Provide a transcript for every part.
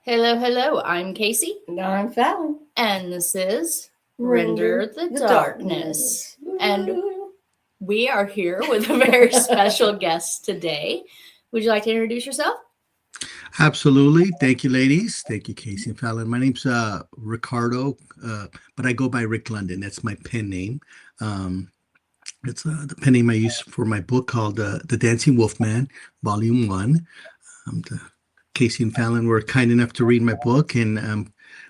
Hello, hello. I'm Casey. And I'm Fallon. And this is Render the the Darkness. Darkness. And we are here with a very special guest today. Would you like to introduce yourself? Absolutely. Thank you, ladies. Thank you, Casey and Fallon. My name's Ricardo, but I go by Rick London. That's my pen name. Um, it's the pen name I use for my book called The Dancing Wolfman, Volume 1. Casey and Fallon were kind enough to read my book, and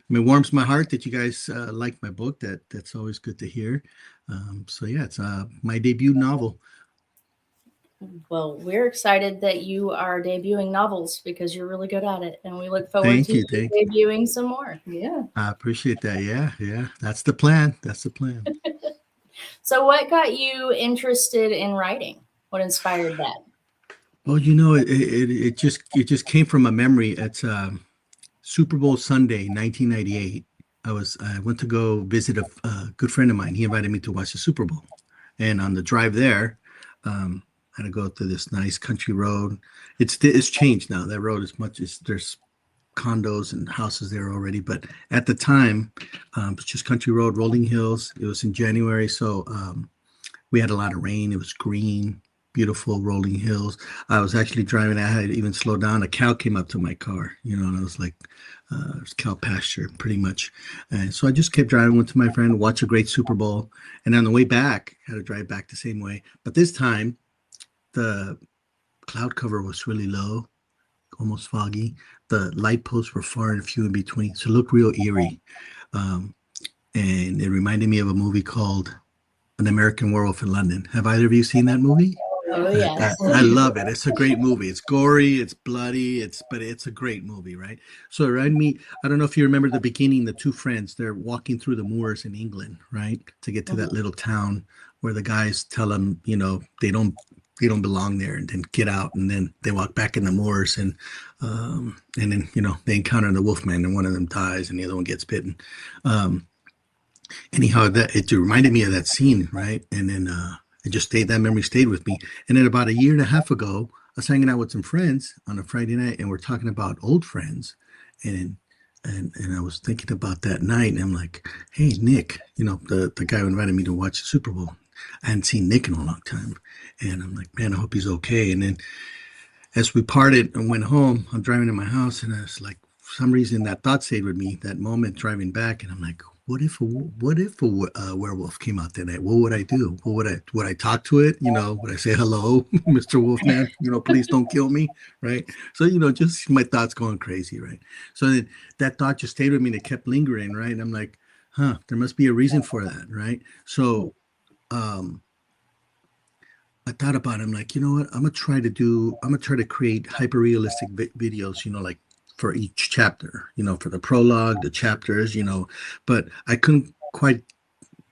it warms my heart that you guys like my book. That's always good to hear. So yeah, it's my debut novel. Well, we're excited that you are debuting novels because you're really good at it. And we look forward Thank to you. you Thank you. debuting some more. Yeah. I appreciate that. Yeah, yeah. That's the plan. That's the plan. So, what got you interested in writing? What inspired that? Well, it just came from a memory. It's Super Bowl Sunday, 1998. I went to go visit a good friend of mine. He invited me to watch the Super Bowl, and on the drive there, I had to go through this nice country road. It's changed now. That road is much. There's condos and houses there already, but at the time, it's just country road, rolling hills. It was in January, so we had a lot of rain. It was green, beautiful rolling hills. I was actually driving. I had even slowed down. A cow came up to my car, and I was like, it was cow pasture pretty much. And so I just kept driving, went to my friend, watch a great Super Bowl. And on the way back, I had to drive back the same way. But this time, the cloud cover was really low, almost foggy. The light posts were far and few in between. So it looked real eerie. Um, and it reminded me of a movie called An American Werewolf in London. Have either of you seen that movie? Oh, I, yes. I love it. It's a great movie. It's gory, it's bloody, but it's a great movie, right? So it reminded me, I don't know if you remember the beginning, the two friends, they're walking through the moors in England, right? To get to that little town where the guys tell them, they don't belong there, and then get out, and then they walk back in the moors, and then they encounter the wolfman, and one of them dies and the other one gets bitten. Um, Anyhow, that it reminded me of that scene, right? And then it just stayed. That memory stayed with me. And then about a year and a half ago, I was hanging out with some friends on a Friday night, and we're talking about old friends, and I was thinking about that night, and I'm like, hey, Nick, the guy who invited me to watch the Super Bowl. I hadn't seen Nick in a long time, and I'm like, man, I hope he's okay. And then as we parted and went home, I'm driving to my house, and I was like, for some reason, that thought stayed with me. That moment driving back, and I'm like, what if a werewolf came out that night? What would I do? Would I talk to it? Would I say hello, Mr. Wolfman? Please don't kill me, right? So just my thoughts going crazy, right? So that thought just stayed with me, and it kept lingering, right? And I'm like, there must be a reason for that, right? So um, I thought about it. I'm like, you know what? I'm gonna try to create hyper realistic videos, like for each chapter, for the prologue, the chapters, but I couldn't quite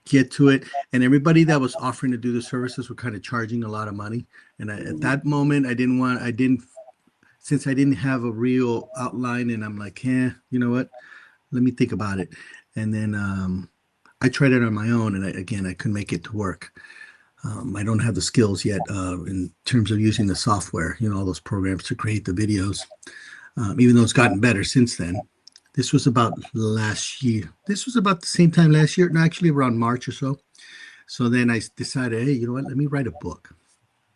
get to it. And everybody that was offering to do the services were kind of charging a lot of money. And at that moment, since I didn't have a real outline, and I'm like, you know what? Let me think about it. And then I tried it on my own, and I couldn't make it to work. I don't have the skills yet in terms of using the software, all those programs to create the videos, even though it's gotten better since then. This was about last year. This was about the same time last year, and actually around March or so. So then I decided, hey, you know what? Let me write a book.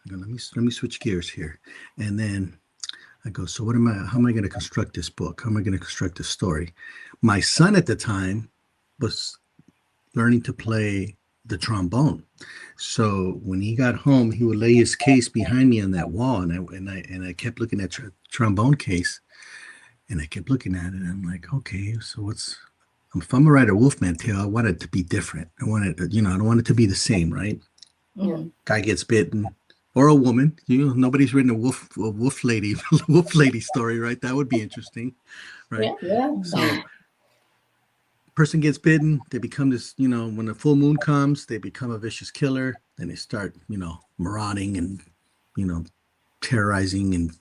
Let me switch gears here, and then I go. So how am I going to construct this book? How am I going to construct this story? My son at the time was learning to play the trombone. So when he got home, he would lay his case behind me on that wall, and I kept looking at trombone case, and I kept looking at it, and I'm like, okay, so if I'm gonna write a Wolfman tale, I want it to be different. I want it, I don't want it to be the same, right? Yeah. Guy gets bitten, or a woman. Nobody's written a wolf lady wolf lady story, right? That would be interesting, right? Yeah. So person gets bitten, they become this, when the full moon comes, they become a vicious killer. Then they start, marauding and, terrorizing and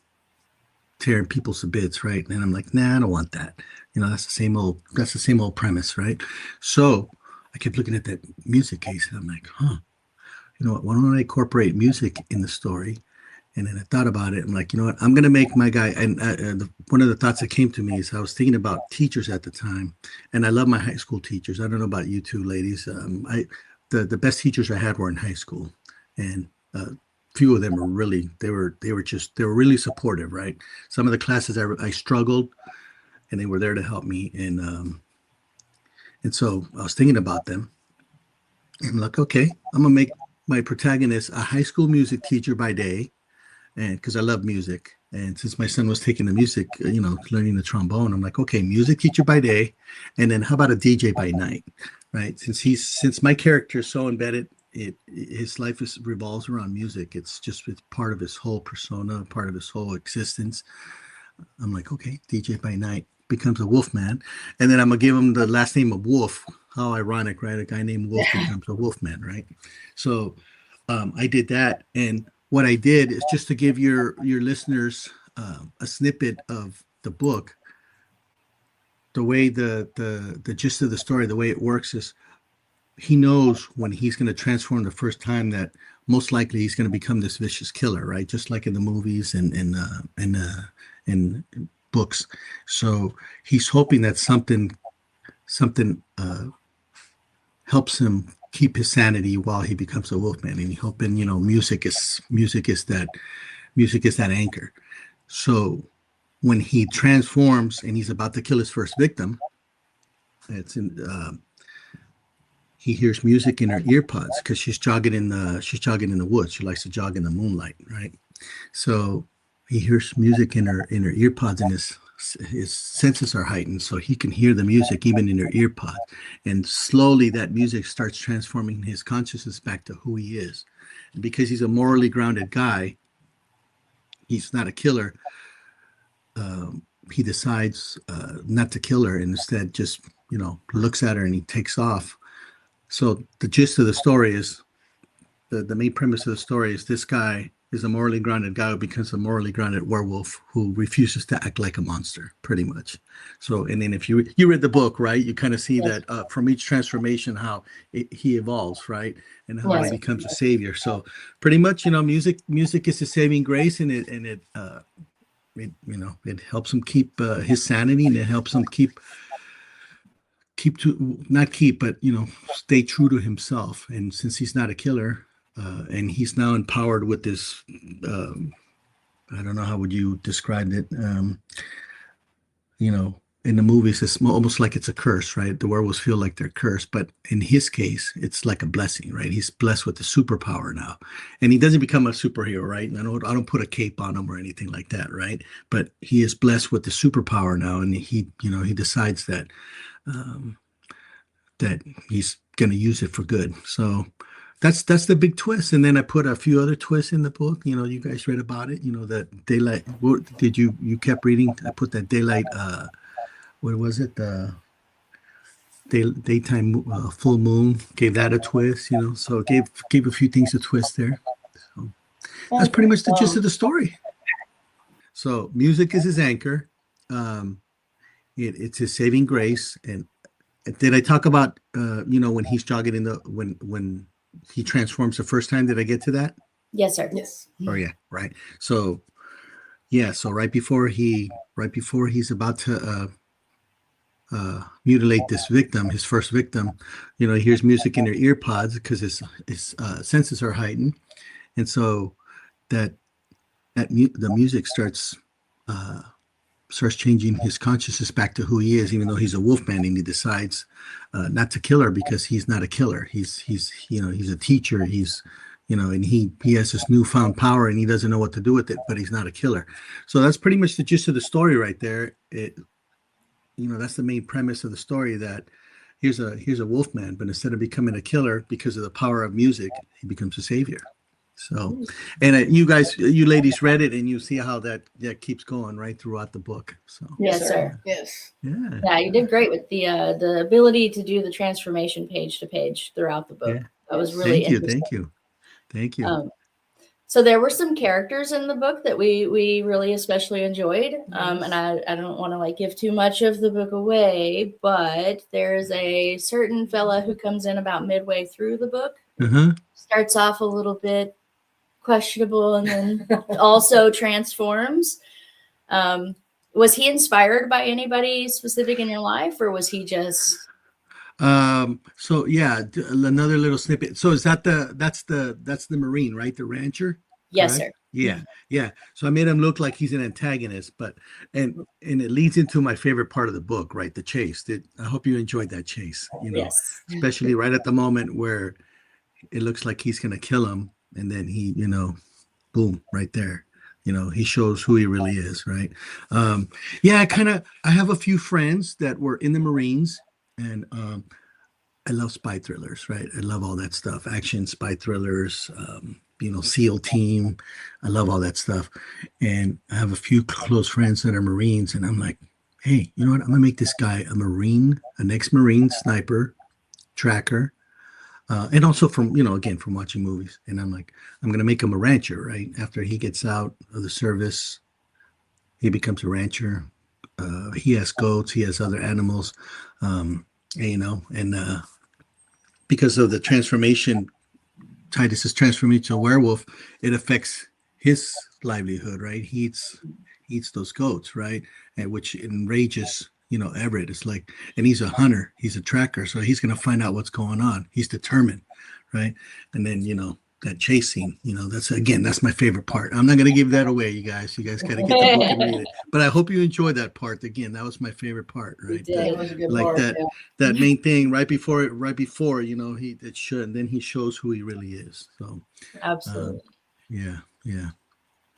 tearing people to bits, right? And I'm like, nah, I don't want that. That's the same old premise, right? So I kept looking at that music case, and I'm like, why don't I incorporate music in the story? And then I thought about it. I'm like, you know what? I'm gonna make my guy. And one of the thoughts that came to me is I was thinking about teachers at the time, and I love my high school teachers. I don't know about you two ladies. The best teachers I had were in high school, and few of them were really they were really supportive. Right. Some of the classes I struggled, and they were there to help me. And so I was thinking about them. And I'm like, okay, I'm gonna make my protagonist a high school music teacher by day, and because I love music, and since my son was taking the music, learning the trombone, I'm like, okay, music teacher by day, and then how about a DJ by night, right? Since my character is so embedded, his life revolves around music. It's part of his whole persona, part of his whole existence. I'm like, okay, DJ by night becomes a Wolfman, and then I'm gonna give him the last name of Wolf. How ironic, right? A guy named Wolf becomes a Wolfman, right? So I did that, and what I did is just to give your listeners a snippet of the book. The way the gist of the story, the way it works is he knows when he's going to transform the first time that most likely he's going to become this vicious killer, right? Just like in the movies and books. So he's hoping that something helps him keep his sanity while he becomes a Wolfman, and he hoping music is that anchor. So when he transforms and he's about to kill his first victim, he hears music in her ear pods because she's jogging in the woods. She likes to jog in the moonlight, right? So he hears music in her ear pods, and his senses are heightened, so he can hear the music even in her ear pods. And slowly that music starts transforming his consciousness back to who he is. And because he's a morally grounded guy, he's not a killer. He decides not to kill her, and instead just looks at her and he takes off. So the gist of the story is the main premise of the story is this guy is a morally grounded guy who becomes a morally grounded werewolf who refuses to act like a monster, pretty much. So, and then if you read the book, right, you kind of see that from each transformation how he evolves, right, and how he becomes a savior. So, pretty much, music is his saving grace, and it helps him keep his sanity, and it helps him stay true to himself. And since he's not a killer, and he's now empowered with this, I don't know, how would you describe it? In the movies, it's almost like it's a curse, right? The werewolves feel like they're cursed, but in his case, it's like a blessing, right? He's blessed with the superpower now, and he doesn't become a superhero, right? And I don't put a cape on him or anything like that, right? But he is blessed with the superpower now, and he decides that that he's going to use it for good. So that's the big twist. And then I put a few other twists in the book. You guys read about it. That daylight. Did you kept reading? I put that daylight. What was it? The daytime full moon. Gave that a twist. So gave a few things a twist there. So that's pretty much the gist of the story. So music is his anchor. It's his saving grace. And did I talk about when he's jogging when he transforms the first time? Did I get to that? Yes, sir. Yes. Oh yeah, right. So so right before he's about to mutilate this victim, his first victim, he hears music in their ear pods because his senses are heightened, and so the music starts changing his consciousness back to who he is, even though he's a Wolfman, and he decides not to kill her because he's not a killer. He's a teacher. And he has this newfound power, and he doesn't know what to do with it, but he's not a killer. So that's pretty much the gist of the story right there. That's the main premise of the story, that here's a Wolfman, but instead of becoming a killer because of the power of music, he becomes a savior. So, and you ladies read it, and you see how that keeps going right throughout the book. So Yes, sir. Yes. Yeah, you did great with the ability to do the transformation page to page throughout the book. Yeah. That was really interesting. Thank you. So there were some characters in the book that we really especially enjoyed. And I don't want to give too much of the book away, but there's a certain fella who comes in about midway through the book. Uh-huh. Starts off a little bit questionable and then also transforms. Was he inspired by anybody specific in your life, or was he just So yeah, another little snippet. So is that's the Marine, right? The rancher, yes, correct? sir? Yeah, yeah. So I made him look like he's an antagonist, but and it leads into my favorite part of the book, right? The chase. I hope you enjoyed that chase, Yes. especially right at the moment where it looks like he's gonna kill him, and then he, boom, right there. He shows who he really is, right? Yeah, I have a few friends that were in the Marines, and I love spy thrillers, right? I love all that stuff, action spy thrillers, SEAL team. I love all that stuff. And I have a few close friends that are Marines, and I'm like, hey, you know what? I'm gonna make this guy a Marine, an ex-Marine sniper, tracker, and also from again from watching movies. And I'm like, I'm gonna make him a rancher, right? After he gets out of the service, he becomes a rancher. He has goats, he has other animals, and because of the transformation, Titus's transformation to a werewolf, it affects his livelihood, right? He eats those goats, right? And which enrages, Everett. It's like, and he's a hunter, he's a tracker, so he's gonna find out what's going on. He's determined, right? And then that chase scene, that's my favorite part. I'm not gonna give that away, you guys. You guys gotta get the book and read it. But I hope you enjoyed that part. Again, that was my favorite part, right? That was a good Like part. that Yeah. that main thing right before he it should, and then he shows who he really is. So Absolutely. yeah.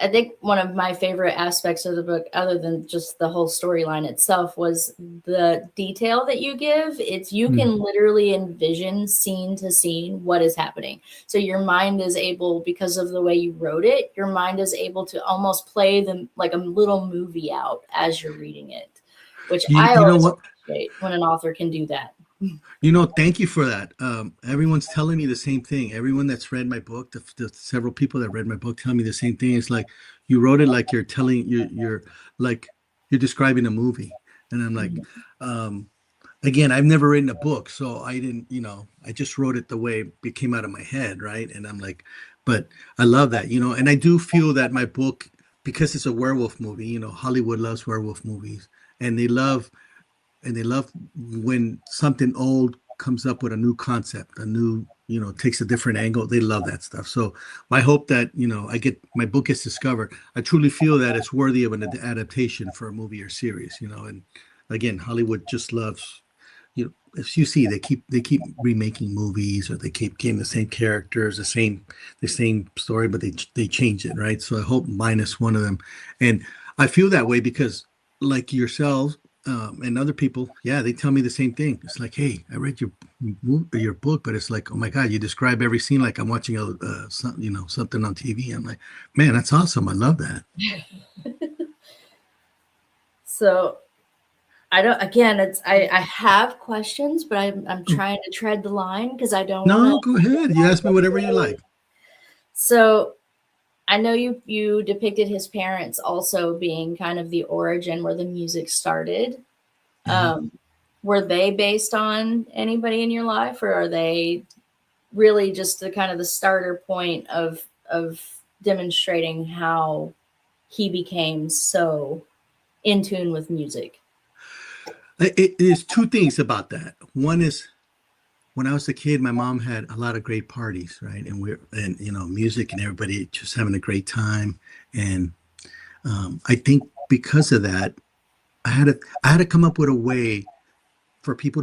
I think one of my favorite aspects of the book, other than just the whole storyline itself, was the detail that you give. You can literally envision scene to scene what is happening. So your mind is able, because of the way you wrote it, your mind is able to almost play them like a little movie out as you're reading it, which I You know always what? appreciate when an author can do that. Thank you for that. Everyone's telling me the same thing. Everyone that's read my book, the several people that read my book tell me the same thing. It's like you wrote it like you're like you're describing a movie. And I'm like, again, I've never written a book, so I didn't, I just wrote it the way it came out of my head, right? And I'm like, but I love that, and I do feel that my book, because it's a werewolf movie, Hollywood loves werewolf movies, and they love when something old comes up with a new concept, a new, takes a different angle. They love that stuff. So I hope that, my book gets discovered. I truly feel that it's worthy of an adaptation for a movie or series, and again, Hollywood just loves, as you see, they keep remaking movies, or they keep getting the same characters, the same story, but they change it, right? So I hope mine is one of them. And I feel that way because, like yourselves, and other people, yeah, they tell me the same thing. It's like, hey, I read your book, but it's like, oh my God, you describe every scene like I'm watching something on TV. I'm like, man, that's awesome. I love that. So I don't. Again, I have questions, but I'm trying to tread the line because I don't want No, to. go ahead. You ask me whatever you like. So I know you depicted his parents also being kind of the origin where the music started. Mhm. Were they based on anybody in your life, or are they really just the kind of the starter point of demonstrating how he became so in tune with music? It is two things about that. One is, when I was a kid, my mom had a lot of great parties, right? And music and everybody just having a great time. And I think because of that, I had to come up with a way for people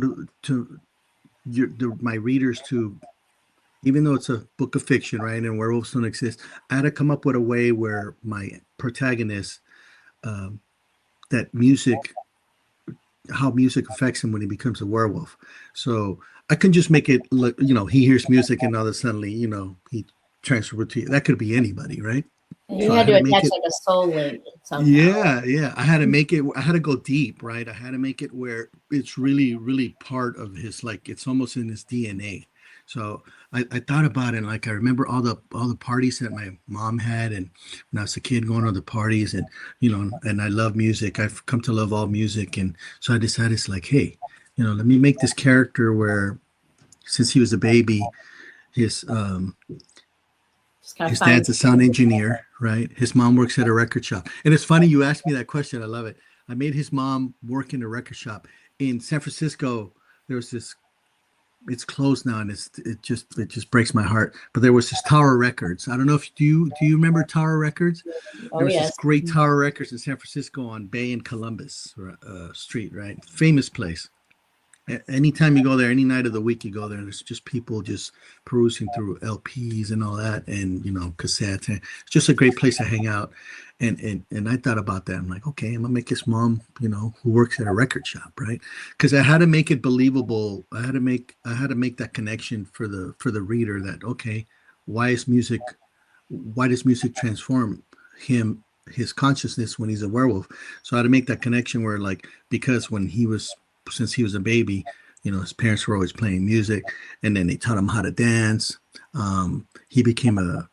my readers to, even though it's a book of fiction, right? And werewolves don't exist, I had to come up with a way where my protagonist, um, that music, how music affects him when he becomes a werewolf. So I can just make it look, he hears music and all of a sudden, he transfers to you. That could be anybody, right? You So I had had to to make attach it, like a soul link somehow. yeah. I had to make it, I had to go deep, right? I had to make it where it's really, really part of his, like, it's almost in his DNA. So I thought about it, and like I remember all the parties that my mom had, and when I was a kid going to the parties, and and I love music. I've come to love all music, and so I decided, it's like, hey, let me make this character where, since he was a baby, his Just kind of His find. dad's a sound engineer, right? His mom works at a record shop. And it's funny you asked me that question. I love it. I made his mom work in a record shop in San Francisco. There was this, it's closed now, and it just breaks my heart. But there was this Tower Records. I don't know if do you remember Tower Records? Oh There was this yes. great Tower Records in San Francisco on Bay and Columbus Street, right? Famous place. Anytime you go there, any night of the week you go there, there's just people just perusing through LPs and all that, and cassettes. And it's just a great place to hang out. And I thought about that. I'm like, okay, I'm gonna make his mom, who works at a record shop, right? Because I had to make it believable. I had to make that connection for the reader that, okay, why is music why does music transform his consciousness when he's a werewolf? So I had to make that connection where, like, because since he was a baby, his parents were always playing music, and then they taught him how to dance. He became a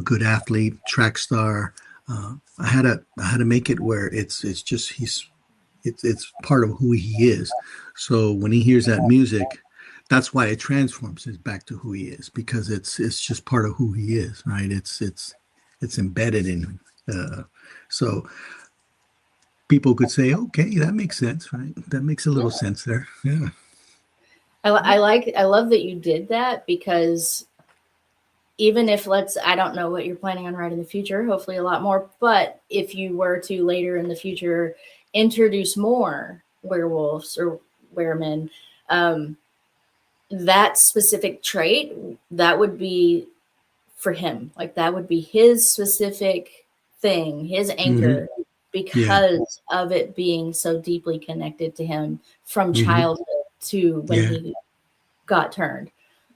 good athlete, track star. I had to make it where it's just it's part of who he is. So when he hears that music, that's why it transforms it back to who he is, because it's just part of who he is, right? It's embedded in him. So people could say, okay, that makes sense, right? That makes a little sense there. Yeah. I love that you did that, because even if I don't know what you're planning on writing in the future, hopefully a lot more, but if you were to later in the future introduce more werewolves or weremen, that specific trait, that would be for him. Like, that would be his specific thing, his anchor, because of it being so deeply connected to him from childhood to when he got turned.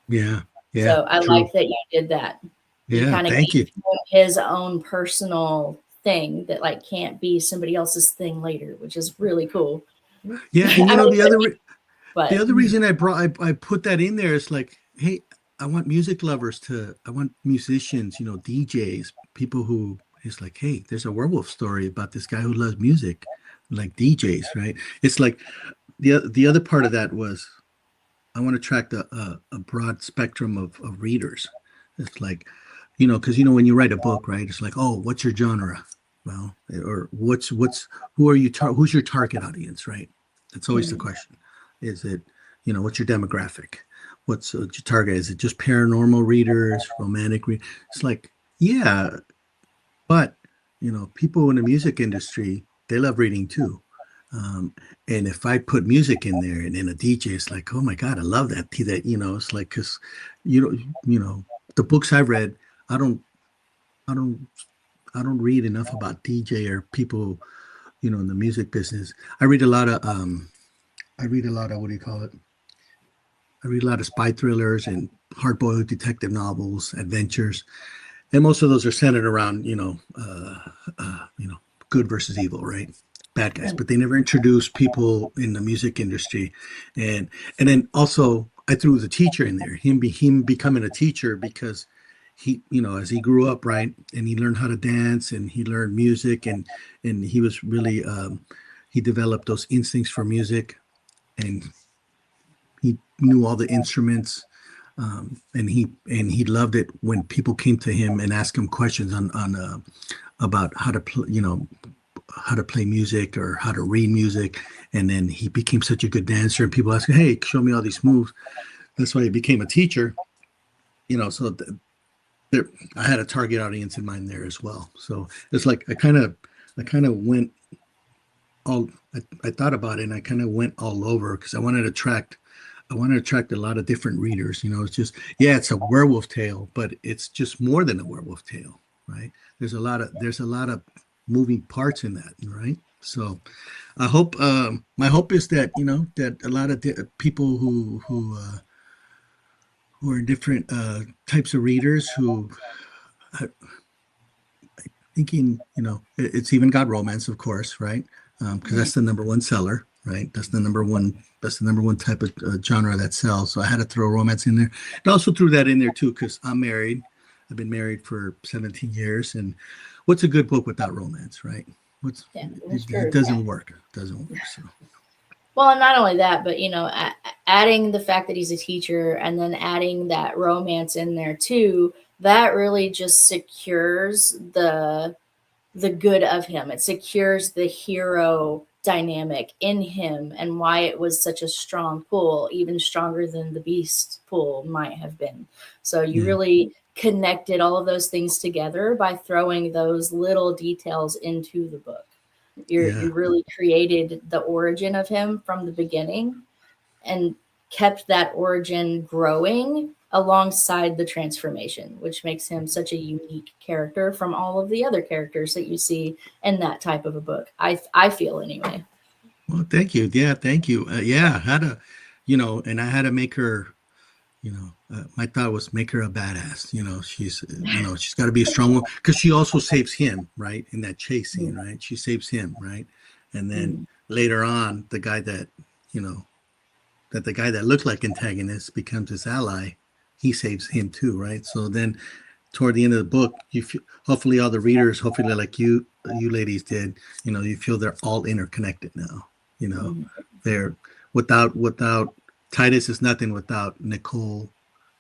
Yeah. So I True. like that you did that. You Yeah. kind of Thank you. gave him his own personal thing that, like, can't be somebody else's thing later, which is really cool. Yeah. And I don't the but other reason I put that in there is like, hey, I want I want musicians, DJs, people who is like, hey, there's a werewolf story about this guy who loves music, like DJs, right? It's like the other part of that was I want to attract a broad spectrum of readers. It's like, because when you write a book, right? It's like, oh, what's your genre? Well, or who's your target audience, right? That's always the question. Is it, what's your demographic? What's your target? Is it just paranormal readers, romantic readers? It's like, yeah, but people in the music industry, they love reading too. And if I put music in there and then a DJ, it's like, oh my God, I love that. It's like, because the books I've read, I don't, I don't, I don't read enough about DJ or people, in the music business. I read a lot of, what do you call it? I read a lot of spy thrillers and hard-boiled detective novels, adventures, and most of those are centered around, good versus evil, right? Bad guys, but they never introduce people in the music industry, and then also I threw the teacher in there, him becoming a teacher, because he, as he grew up, right, and he learned how to dance and he learned music, and he was really he developed those instincts for music, and he knew all the instruments, and he loved it when people came to him and asked him questions on about how to play, how to play music or how to read music. And then he became such a good dancer, and people asked, hey, show me all these moves. That's why he became a teacher. So there, I had a target audience in mind there as well. So it's like I kind of went all. I thought about it, and I kind of went all over, because I wanted to attract a lot of different readers. It's just, yeah, it's a werewolf tale, but it's just more than a werewolf tale, right? There's a lot of moving parts in that, right? So I hope, my hope is that, that a lot of people who are different types of readers, who are thinking, it's even got romance, of course, right? Because that's the number one seller, right? That's the number one type of genre that sells. So I had to throw romance in there, and also threw that in there too, because I'm married. I've been married for 17 years, and what's a good book without romance, right? It doesn't work. It doesn't work. So. well, and not only that, but adding the fact that he's a teacher, and then adding that romance in there too, that really just secures the good of him. It secures the hero dynamic in him and why it was such a strong pull, even stronger than the beast pull might have been. So you really connected all of those things together by throwing those little details into the book. You really created the origin of him from the beginning and kept that origin growing alongside the transformation, which makes him such a unique character from all of the other characters that you see in that type of a book. I feel anyway. Well, thank you. Yeah, thank you. Yeah, I had to, and I had to make her, my thought was make her a badass. She's got to be a strong one because she also saves him, right? In that chase scene, right? She saves him, right? And then later on, the guy that looked like antagonist becomes his ally. He saves him too, right? So then toward the end of the book, hopefully all the readers, hopefully like you ladies did, you feel they're all interconnected now. They're without Titus is nothing without Nicole.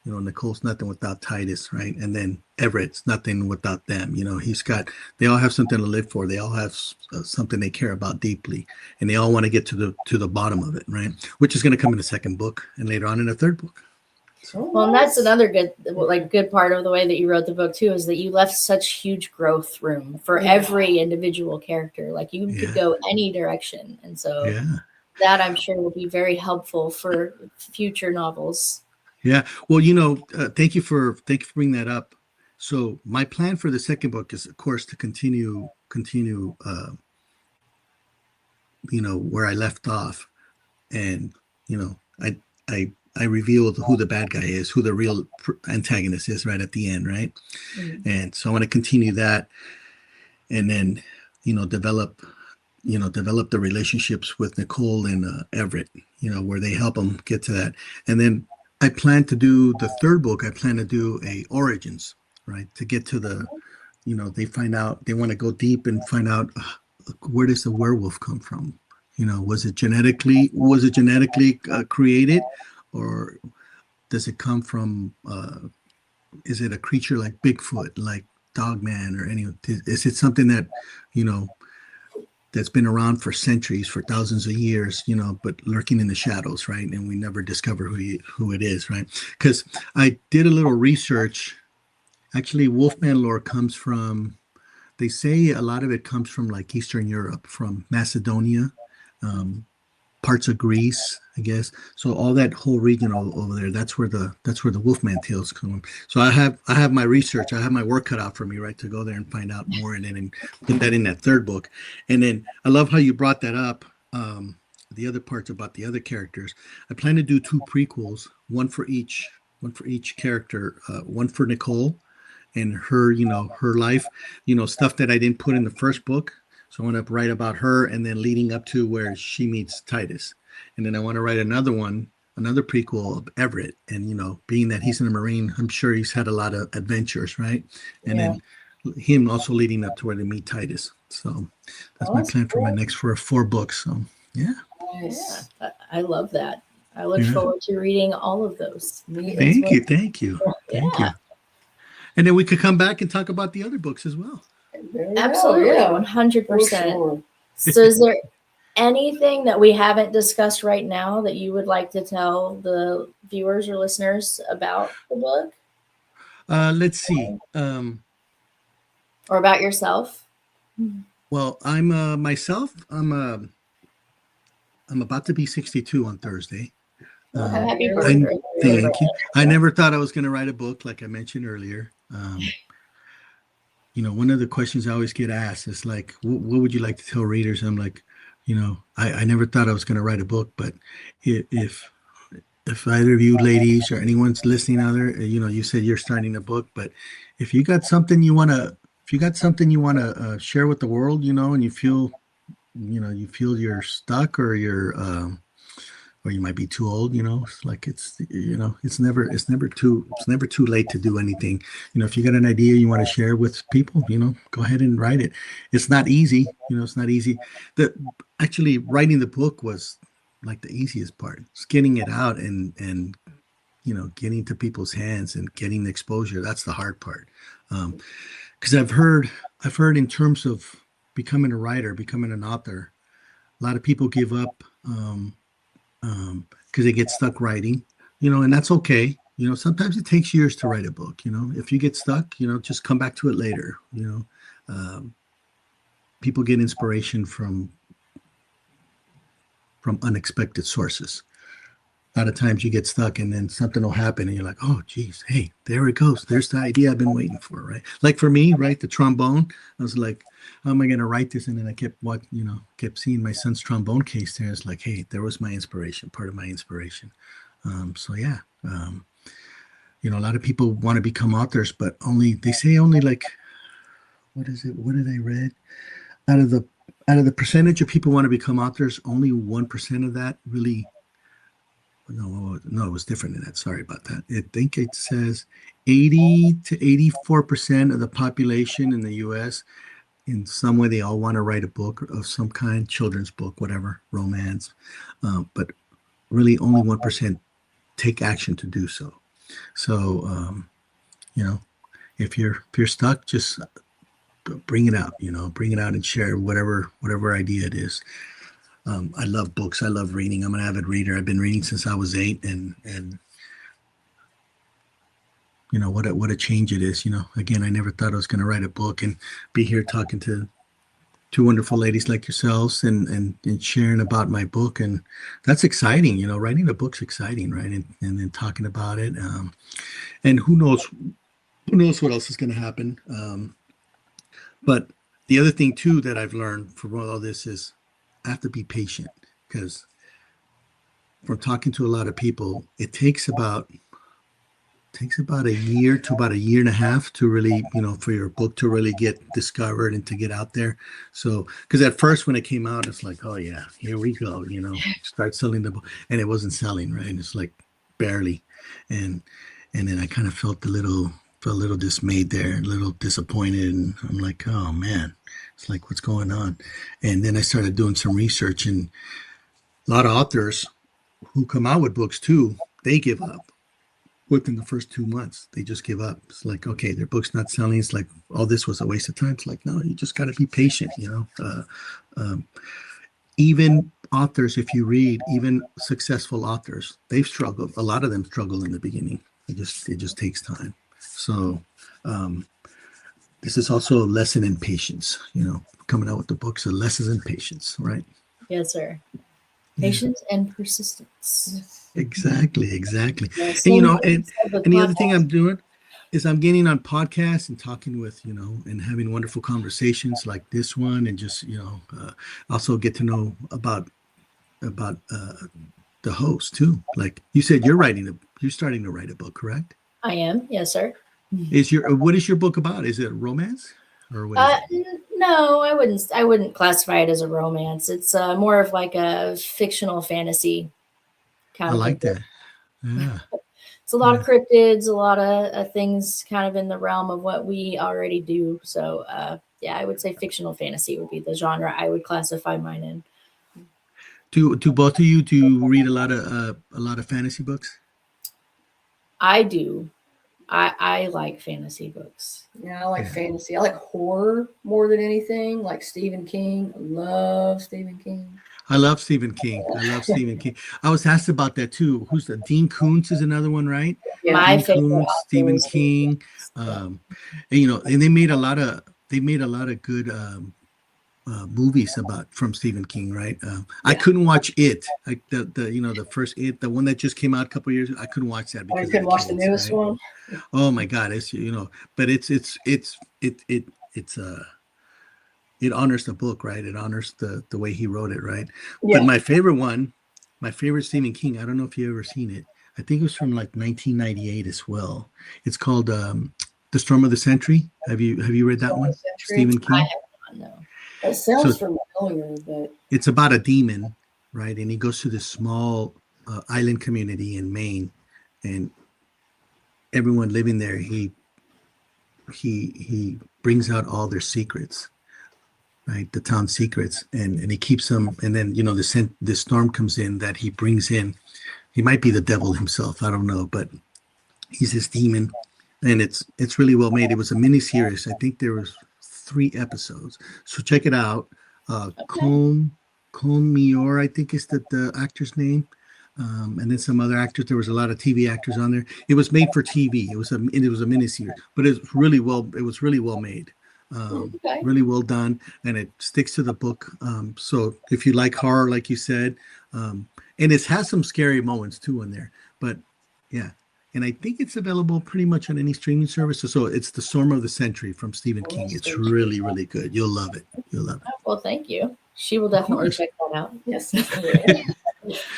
Nicole's nothing without Titus, right? And then Everett's nothing without them. They all have something to live for. They all have something they care about deeply, and they all want to get to the bottom of it, right? Which is going to come in the second book and later on in the third book. Well, and that's another good part of the way that you wrote the book too, is that you left such huge growth room for every individual character. Like you could go any direction, and so that I'm sure will be very helpful for future novels. Yeah. Well, thank you for bringing that up. So my plan for the second book is, of course, to continue, where I left off, and I revealed who the bad guy is, who the real antagonist is, right at the end, right? And so I want to continue that, and then develop the relationships with Nicole and Everett, where they help them get to that, and then I plan to do the third book. I plan to do a origins, right? To get to the, they find out, they want to go deep and find out where does the werewolf come from? Was it genetically created, or does it come from? Is it a creature like Bigfoot, like Dogman, or any? Is it something that, that's been around for centuries, for thousands of years, but lurking in the shadows, right? And we never discover who it is, right? Because I did a little research. Actually, Wolfman lore comes from, they say a lot of it comes from like Eastern Europe, from Macedonia, parts of Greece, I guess. So all that whole region over there, that's where the Wolfman tales come. So I have my research, I have my work cut out for me, right, to go there and find out more, and then put that in that third book. And then I love how you brought that up. The other parts about the other characters. I plan to do 2 prequels, one for each character, one for Nicole and her, her life, stuff that I didn't put in the first book. So I want to write about her, and then leading up to where she meets Titus. And then I want to write another prequel of Everett. And, being that he's in a Marine, I'm sure he's had a lot of adventures, right? And then him also leading up to where they meet Titus. So that's my plan for my next 4 books. So, yeah. Nice. Yeah, I love that. I look forward to reading all of those. Thank you. And then we could come back and talk about the other books as well. Absolutely, 100%. So is there anything that we haven't discussed right now that you would like to tell the viewers or listeners about the book? Let's see. Or about yourself? Well, I'm myself. I'm about to be 62 on Thursday. Happy birthday. Thank you. I never thought I was going to write a book, like I mentioned earlier. One of the questions I always get asked is like, what would you like to tell readers? I'm like, I never thought I was going to write a book, but if either of you ladies or anyone's listening out there, you said you're starting a book, but if you got something you want to share with the world, and you feel you're stuck, or or you might be too old, it's like, it's never too late to do anything. If you got an idea you want to share with people, go ahead and write it. It's not easy. It's not easy. Actually writing the book was like the easiest part. It's getting it out and getting to people's hands and getting the exposure. That's the hard part. Because I've heard in terms of becoming a writer, becoming an author, a lot of people give up because they get stuck writing, and that's okay. Sometimes it takes years to write a book. If you get stuck, just come back to it later. Um, People get inspiration from unexpected sources. A lot of times you get stuck and then something will happen and you're like, oh, geez, hey, there it goes. There's the idea I've been waiting for, right? Like for me, right, the trombone, I was like, how am I going to write this? And then I kept seeing my son's trombone case there. It's like, hey, there was my inspiration, part of my inspiration. So yeah, a lot of people want to become authors, but they say only like, what is it? What did I read? Out of the percentage of people want to become authors, only 1% of that really. No, it was different than that. Sorry about that. I think it says 80 to 84% of the population in the U.S. in some way they all want to write a book of some kind, children's book, whatever, romance, but really only 1% take action to do so. So, if you're stuck, just bring it out. Bring it out and share whatever idea it is. I love books. I love reading. I'm an avid reader. I've been reading since I was 8, and what a change it is. Again, I never thought I was going to write a book and be here talking to two wonderful ladies like yourselves and sharing about my book, and that's exciting. Writing a book's exciting, right? And then talking about it, and who knows what else is going to happen. But the other thing too that I've learned from all this is I have to be patient, because from talking to a lot of people, it takes about a year to about a year and a half to really, for your book to really get discovered and to get out there. So, because at first when it came out, it's like, oh yeah, here we go, start selling the book, and it wasn't selling, right? It's like barely, and then I kind of felt a little dismayed there, a little disappointed, and I'm like, oh man. It's like, what's going on? And then I started doing some research, and a lot of authors who come out with books too, they give up within the first 2 months. They just give up. It's like, okay, their book's not selling. It's like, oh, this was a waste of time. It's like, no, you just got to be patient. Even authors, if you read, even successful authors, they've struggled. A lot of them struggle in the beginning. It just takes time. So, this is also a lesson in patience, coming out with the books, a lesson in patience, right? Yes, sir. Patience and persistence. Exactly. Yeah, And the other thing I'm doing is I'm getting on podcasts and talking with, and having wonderful conversations like this one, and just, also get to know about the host too. Like you said, you're starting to write a book, correct? I am. Yes, sir. What is your book about? Is it romance or what is it? No, I wouldn't classify it as a romance. It's more of like a fictional fantasy kind I of like book. that. Yeah. It's a lot of cryptids, a lot of things kind of in the realm of what we already do. So, yeah, I would say fictional fantasy would be the genre I would classify mine in. Do both of you read a lot of fantasy books? I do. I like fantasy books. Yeah, I like fantasy. I like horror more than anything. Like Stephen King. I love Stephen King. I love Stephen King. I was asked about that too. Who's the Dean Koontz is another one, right? Yeah. My Dean favorite Koontz, author Stephen is King, and they made a lot of good movies from Stephen King, right? I couldn't watch it, like the first It, the one that just came out a couple of years ago. I couldn't watch that I because couldn't watch the newest one. Oh my God, it's but it honors the book, right? It honors the way he wrote it, right? Yeah. But my favorite Stephen King, I don't know if you've ever seen it. I think it was from like 1998 as well. It's called The Storm of the Century. Have you read that one? Stephen King. I have not, no. It sounds familiar, but it's about a demon, right? And he goes to this small island community in Maine, and everyone living there, he brings out all their secrets, right? The town secrets, and he keeps them. And then the storm comes in that he brings in He might be the devil himself. I don't know, but he's this demon, and it's really well made. It was a mini series. I think there was 3 episodes. So check it out. Okay. Con Mior, I think is the actor's name. And then some other actors. There was a lot of TV actors on there. It was made for TV. It was a miniseries, but it was really well. It was really well made, Okay. really well done, and it sticks to the book. So if you like horror, like you said, and it has some scary moments too in there. But yeah, and I think it's available pretty much on any streaming service. So it's The Storm of the Century from Stephen King. It's really really good. You'll love it. You'll love it. Oh, well, thank you. She will Of definitely course. check that out. Yes.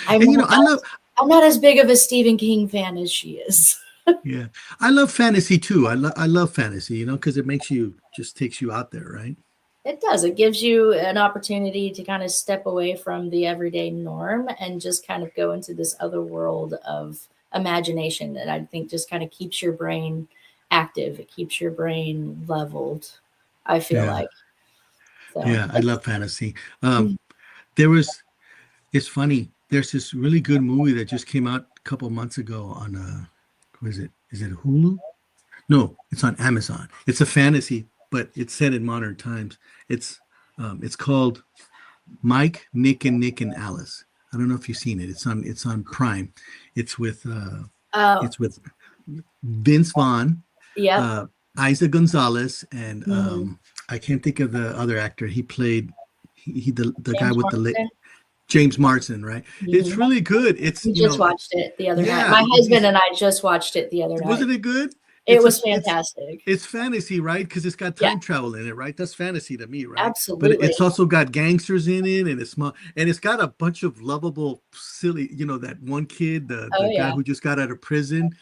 I'm, And I love. I'm not as big of a Stephen King fan as she is. Yeah, I love fantasy too. I love fantasy, because it just takes you out there, right? It does. It gives you an opportunity to kind of step away from the everyday norm and just kind of go into this other world of imagination that I think just kind of keeps your brain active. It keeps your brain leveled, I feel Yeah, like. So yeah, I love fantasy. There was, it's funny. There's this really good movie that just came out a couple months ago on what is it? Is it Hulu? No, it's on Amazon. It's a fantasy, but it's set in modern times. It's called Mike, Nick, and Alice. I don't know if you've seen it. It's on Prime. It's with oh, it's with Vince Vaughn, yep. uh, Isa Gonzalez, and Mhm. I can't think of the other actor. He played the guy James with the Marsden. James Marsden, right? It's Mhm. really good. It's We just watched it the other night. yeah. My husband and I just watched it the other night. Wasn't it good? It It's a was fantastic. it's fantasy, right? Because it's got Yeah, time travel in it, right? That's fantasy to me, right? But absolutely. it's also got gangsters in it, and it's small, and it's got a bunch of lovable, silly, that one kid, Oh the guy yeah. who just got out of prison.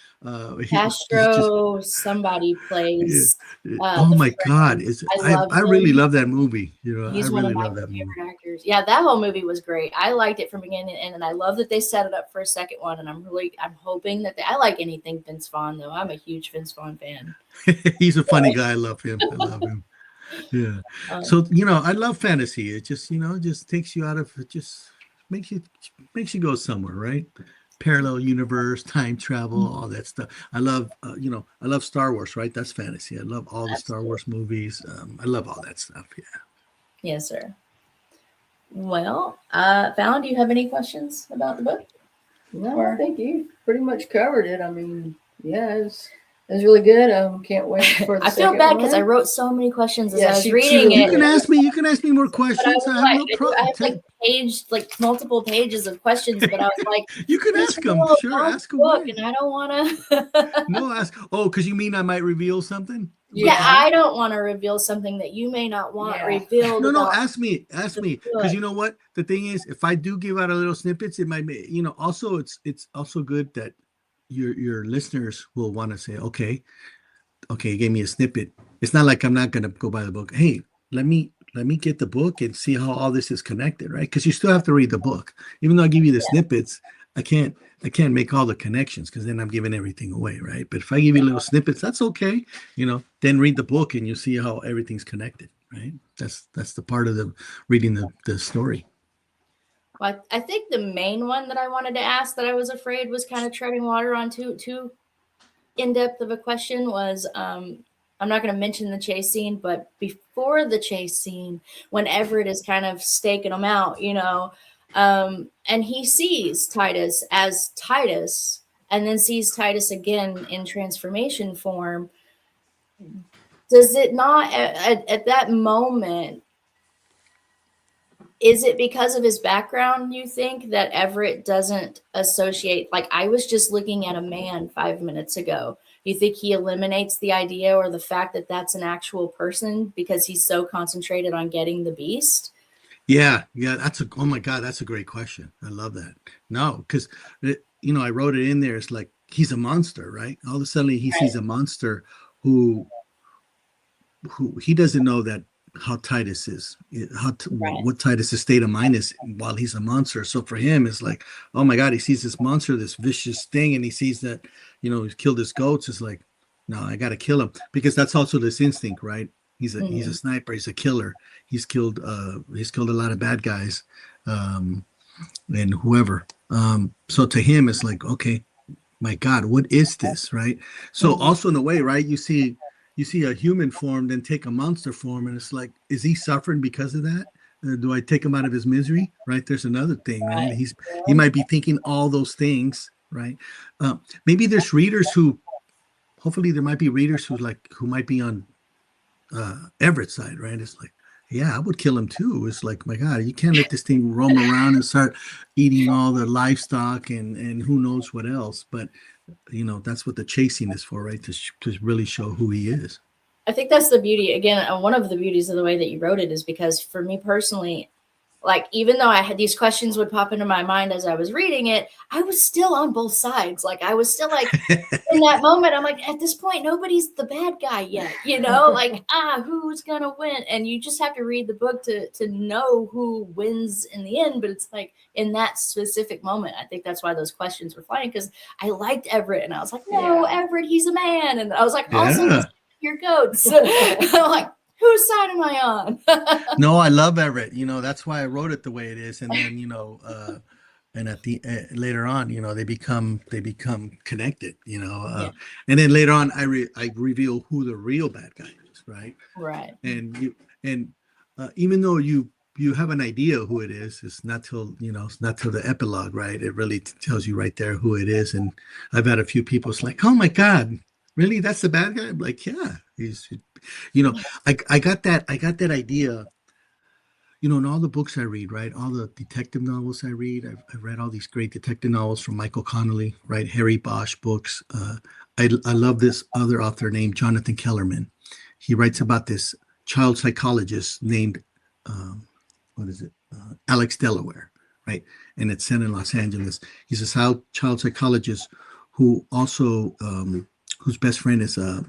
He's just Castro, somebody yeah. plays Oh the my God! friend. Is I love I really him. love that movie. I He's one of really my love that movie. favorite actors. Yeah, that whole movie was great. I liked it from beginning to end, and I love that they set it up for a second one. And I'm hoping that I like anything Vince Vaughn though. I'm a huge Vince Vaughn fan. He's a funny guy. I love him. I love him. Yeah. Um, So I love fantasy. It just takes you out of it. Just makes you makes you go somewhere, right? Parallel universe, time travel, all that stuff. I love I love Star Wars, right? That's fantasy. I love all the Star absolutely. Wars movies. I love all that stuff. Yeah. Yes, sir. Well, Fallon, do you have any questions about the book? No, Or I think you pretty much covered it. I mean, yeah, it was really good. Can't wait for the I feel second bad because I one. wrote so many questions as Yeah, I was she reading really You it. can did. ask me. You can ask me more But I questions. was I have like, no I problem. have like multiple pages of questions, but I was like, You can this ask is a them. little Sure, long ask book, away. and I don't want to. No, ask. Oh, because you mean I might reveal something about Yeah, the Yeah, book? I don't want to reveal something that you may not want yeah. revealed No, about ask me, the because book. you know what? The thing is, if I do give out a little snippets, it might be, also it's also good that your listeners will want to say, okay, you gave me a snippet. It's not like I'm not gonna go buy the book. Hey, let me get the book and see how all this is connected, right? Because you still have to read the book. Even though I give you the snippets, I can't make all the connections because then I'm giving everything away, right? But if I give you little snippets, that's okay. Then read the book and you see how everything's connected, right? That's the part of the reading the story. Well, I think the main one that I wanted to ask that I was afraid was kind of treading water on too in depth of a question was I'm not going to mention the chase scene, but before the chase scene, when Everett is kind of staking him out, and he sees Titus as Titus and then sees Titus again in transformation form, does it not at that moment, is it because of his background, you think, that Everett doesn't associate? Like, I was just looking at a man 5 minutes ago. You think he eliminates the idea or the fact that that's an actual person because he's so concentrated on getting the beast? Yeah, oh my God, that's a great question. I love that. No, because I wrote it in there. It's like he's a monster, right? All of a sudden he Right. sees a monster who he doesn't know that how Titus is, Right. what Titus's state of mind is while he's a monster. So for him, it's like, oh my God, he sees this monster, this vicious thing, and he sees that, he's killed his goats. It's like, no, I got to kill him because that's also this instinct, right? He's a Mhm. sniper. He's a killer. He's killed a lot of bad guys. and whoever. So to him, it's like, okay, my God, what is this, right? So also in a way, right? You see a human form, then take a monster form, and it's like, is he suffering because of that? Do I take him out of his misery? Right? There's another thing, right? Right. He might be thinking all those things, right? Maybe there's readers who, hopefully, there might be readers who might be on Everett's side, right? It's like, yeah, I would kill him too. It's like, my God, you can't let this thing roam around and start eating all the livestock and who knows what else. But that's what the chasing is for, right? To really show who he is. I think that's the beauty. Again, one of the beauties of the way that you wrote it is because for me personally, like, even though I had these questions would pop into my mind as I was reading it, I was still on both sides. Like, I was still like, in that moment, I'm like, at this point, nobody's the bad guy yet, like, who's gonna win? And you just have to read the book to know who wins in the end. But it's like, in that specific moment, I think that's why those questions were flying, because I liked Everett, and I was like, no, Everett, he's a man. And I was like, also, your goats. I'm like, whose side am I on? No, I love Everett. That's why I wrote it the way it is. And then, and at the later on, they become connected. And then later on, I reveal who the real bad guy is, right? Right. And even though you have an idea who it is, it's not till the epilogue, right? It really tells you right there who it is. And I've had a few people, it's like, oh my God, really? That's the bad guy? I'm like, yeah, I got that idea, in all the books I read, right? All the detective novels I read, I've read all these great detective novels from Michael Connelly, right? Harry Bosch books. I love this other author named Jonathan Kellerman. He writes about this child psychologist named, Alex Delaware, right? And it's set in Los Angeles. He's a child psychologist who also, whose best friend is a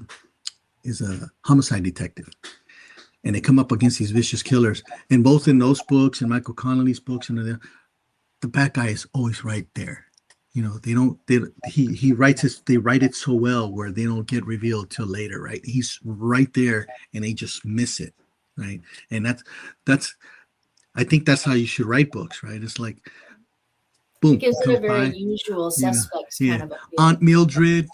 homicide detective, and they come up against these vicious killers. And both in those books and Michael Connelly's books, and the bad guy is always right there. He writes they write it so well where they don't get revealed till later, right? He's right there, and they just miss it, right? And that's I think that's how you should write books, right? It's like, boom, it gives it a very by, usual suspects kind of a feeling. Aunt Mildred,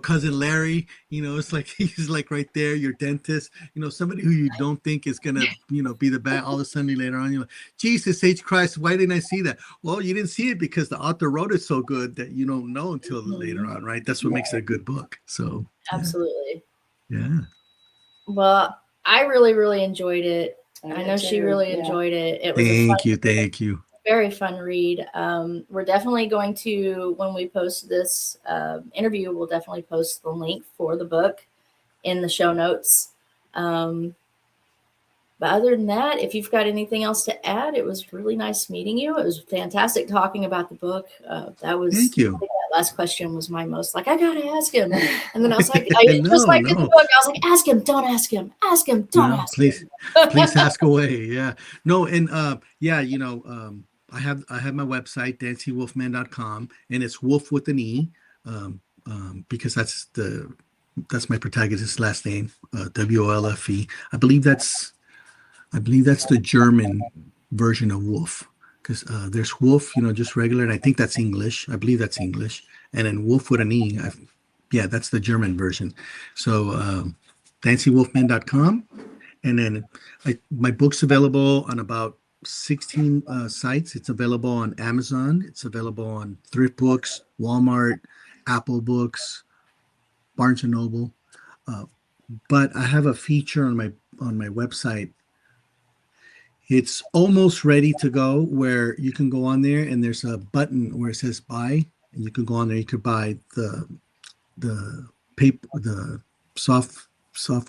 cousin Larry, it's like he's like right there, your dentist, somebody who you don't think is gonna, be the bad. All of a sudden later on, you're like, Jesus H. Christ, why didn't I see that? Well, you didn't see it because the author wrote it so good that you don't know until later on, right? That's what makes it a good book. So absolutely. Yeah. Well, I really, really enjoyed it. I know she really enjoyed it. It was thank you. Very fun read. We're definitely going to, when we post this interview, we'll definitely post the link for the book in the show notes. But other than that, if you've got anything else to add, it was really nice meeting you. It was fantastic talking about the book. Thank you. I think that last question was my most, like, I gotta ask him. And then I was like, in the book, I was like, ask him, don't ask him, ask him, don't ask him. Please ask away. Yeah. No, and I have my website, dancingwolfeman.com, and it's Wolf with an E, because that's my protagonist's last name, Wolfe. I believe that's the German version of wolf, because there's wolf, just regular, and I think that's English. I believe that's English, and then wolf with an E. That's the German version. So dancingwolfeman.com, and then my book's available on about 16 sites. It's available on Amazon. It's available on Thrift Books, Walmart, Apple Books, Barnes and Noble. But I have a feature on my website. It's almost ready to go, where you can go on there and there's a button where it says buy, and you can go on there. You could buy the paper, the soft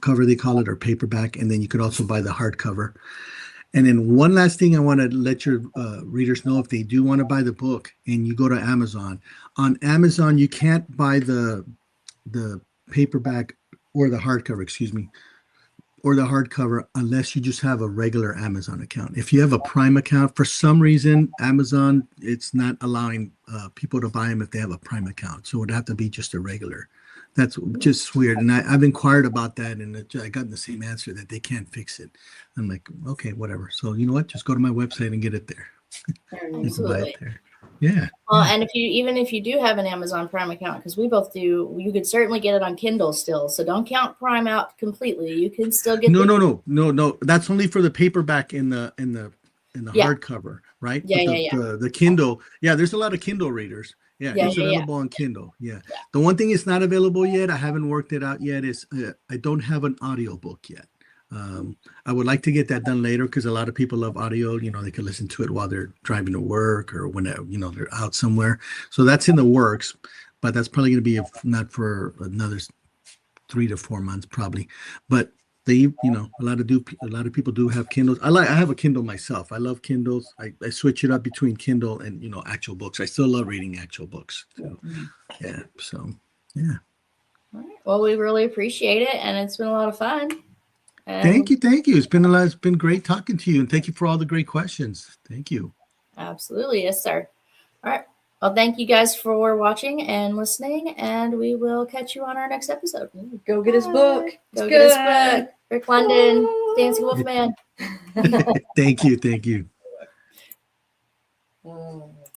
cover they call it, or paperback, and then you could also buy the hardcover. And then one last thing I want to let your readers know, if they do want to buy the book and you go to Amazon, on Amazon you can't buy the paperback or the hardcover, or the hardcover, unless you just have a regular Amazon account. If you have a Prime account, for some reason, Amazon, it's not allowing people to buy them if they have a Prime account. So it would have to be just a regular. That's just weird. And I've inquired about that, and I got the same answer, that they can't fix it. I'm like, okay, whatever. So you know what? Just go to my website and get it there. You can buy Absolutely. it there. Yeah. Well, and if you do have an Amazon Prime account, because we both do, you could certainly get it on Kindle still. So don't count Prime out completely. You can still get No. That's only for the paperback in the Yeah. hardcover, right? Yeah, But yeah. the Kindle, yeah, there's a lot of Kindle readers. Yeah, Yeah, it's yeah, yeah. available on Kindle. Yeah. The one thing is not available yet, I haven't worked it out yet, is I don't have an audiobook yet. I would like to get that done later because a lot of people love audio. You know, they can listen to it while they're driving to work or when they're out somewhere. So that's in the works, but that's probably going to be not for another 3 to 4 months probably. But a lot of people do have Kindles. I have a Kindle myself. I love Kindles. I switch it up between Kindle and actual books. I still love reading actual books. So, yeah. So yeah. All right. Well, we really appreciate it, and it's been a lot of fun. Thank you. It's been great talking to you, and thank you for all the great questions. Thank you. Absolutely, yes, sir. All right. Well, thank you guys for watching and listening, and we will catch you on our next episode. Go get his book. Go get his book. Rick London, Dancing Wolfeman. Thank you. Oh.